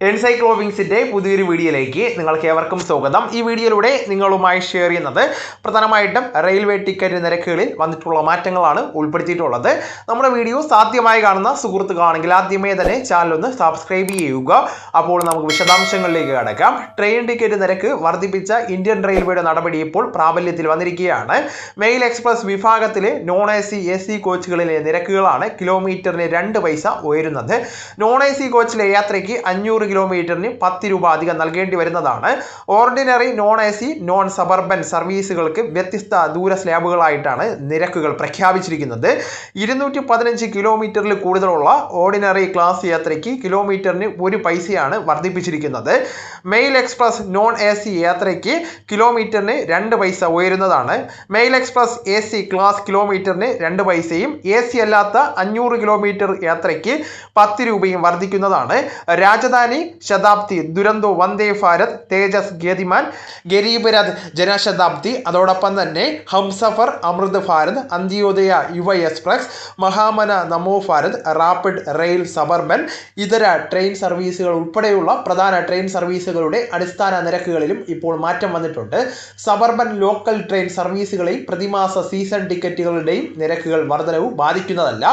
എൻസൈക്ലോവിങ്സിൻ്റെ പുതിയൊരു വീഡിയോയിലേക്ക് നിങ്ങൾക്ക് ഏവർക്കും സ്വാഗതം. ഈ വീഡിയോയിലൂടെ നിങ്ങളുമായി ഷെയർ ചെയ്യുന്നത് പ്രധാനമായിട്ടും റെയിൽവേ ടിക്കറ്റ് നിരക്കുകളിൽ വന്നിട്ടുള്ള മാറ്റങ്ങളാണ് ഉൾപ്പെടുത്തിയിട്ടുള്ളത്. നമ്മുടെ വീഡിയോ സാധ്യമായി കാണുന്ന സുഹൃത്തുക്കളാണെങ്കിൽ ആദ്യമേ തന്നെ ചാനൽ ഒന്ന് സബ്സ്ക്രൈബ് ചെയ്യുക. അപ്പോൾ നമുക്ക് വിശദാംശങ്ങളിലേക്ക് കടക്കാം. ട്രെയിൻ ടിക്കറ്റ് നിരക്ക് വർദ്ധിപ്പിച്ച ഇന്ത്യൻ റെയിൽവേയുടെ നടപടി ഇപ്പോൾ പ്രാബല്യത്തിൽ വന്നിരിക്കുകയാണ്. മെയിൽ എക്സ്പ്രസ് വിഭാഗത്തിലെ നോൺ AC കോച്ചുകളിലെ നിരക്കുകളാണ് കിലോമീറ്ററിന് 2 പൈസ ഉയരുന്നത്. നോൺ AC കോച്ചിലെ യാത്രയ്ക്ക് 500 കിലോമീറ്ററിന് 10 രൂപ അധികം നൽകേണ്ടി വരുന്നതാണ്. Ordinary, non AC, non suburban സർവീസുകൾക്ക് വ്യത്യസ്ത ദൂര സ്ലാബുകളായിട്ടാണ് നിരക്കുകൾ പ്രഖ്യാപിച്ചിരിക്കുന്നത്. 215 കിലോമീറ്ററിൽ കൂടുതലുള്ള ഓർഡിനറി ക്ലാസ് യാത്രയ്ക്ക് കിലോമീറ്ററിന് 1 പൈസയാണ് വർദ്ധിപ്പിച്ചിരിക്കുന്നത്. മെയിൽ എക്സ്പ്രസ് നോൺ AC യാത്രയ്ക്ക് കിലോമീറ്ററിന് 2 പൈസ ഉയരുന്നതാണ്. മെയിൽ എക്സ്പ്രസ് AC ക്ലാസ് കിലോമീറ്ററിന് 2 പൈസയും AC അല്ലാത്ത 500 കിലോമീറ്റർ യാത്രയ്ക്ക് 10 രൂപയും വർദ്ധിക്കുന്നതാണ്. രാജധാനി, ശതാബ്ദി, ദുരന്തോ, വന്ദേ ഭാരത്, തേജസ്, ഗതിമാൻ, ഗരീബ് രഥ് ജനശതാബ്ദി, അതോടൊപ്പം തന്നെ ഹംസഫർ, അമൃത് ഭാരത്, അന്ത്യോദയ യുവ എക്സ്പ്രസ്, മഹാമന, നമോ ഭാരത്, റാപ്പിഡ് റെയിൽ, സബർബൻ, ഇതര ട്രെയിൻ സർവീസുകൾ ഉൾപ്പെടെയുള്ള പ്രധാന ട്രെയിൻ സർവീസുകളുടെ അടിസ്ഥാന നിരക്കുകളിലും ഇപ്പോൾ മാറ്റം വന്നിട്ടുണ്ട്. സബർബൻ ലോക്കൽ ട്രെയിൻ സർവീസുകളിൽ പ്രതിമാസ സീസൺ ടിക്കറ്റുകളുടെയും നിരക്കുകൾ വർധനവ് ബാധിക്കുന്നതല്ല.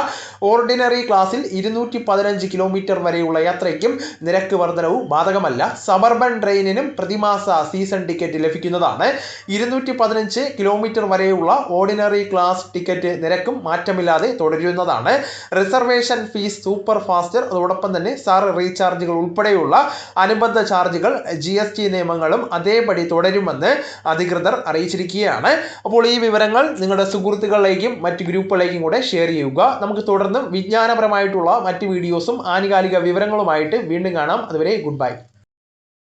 ഓർഡിനറി ക്ലാസ്സിൽ 215 കിലോമീറ്റർ വരെയുള്ള യാത്രയ്ക്കും നിരക്ക് വർധനവ് ബാധകമല്ല. സബർബൻ ട്രെയിനിനും പ്രതിമാസ സീസൺ ടിക്കറ്റ് ലഭിക്കുന്നതാണ്. 215 കിലോമീറ്റർ വരെയുള്ള ഓർഡിനറി ക്ലാസ് ടിക്കറ്റ് നിരക്കും മാറ്റമില്ലാതെ തുടരുന്നതാണ്. റിസർവേഷൻ ഫീസ്, സൂപ്പർ ഫാസ്റ്റ്, അതോടൊപ്പം തന്നെ സാർ റീചാർജുകൾ ഉൾപ്പെടെയുള്ള അനുബന്ധ ചാർജുകൾ GST നിയമങ്ങളും അതേപടി തുടരുമെന്ന് അധികൃതർ അറിയിച്ചിരിക്കുകയാണ്. അപ്പോൾ ഈ വിവരങ്ങൾ നിങ്ങളുടെ സുഹൃത്തുക്കളിലേക്കും മറ്റ് ഗ്രൂപ്പുകളിലേക്കും കൂടെ ഷെയർ ചെയ്യുക. നമുക്ക് തുടർന്നും വിജ്ഞാനപരമായിട്ടുള്ള മറ്റ് വീഡിയോസും ആനുകാലിക വിവരങ്ങളുമായിട്ട് വീണ്ടും കാണാം. അതുവരെ ഗുഡ് ബൈ.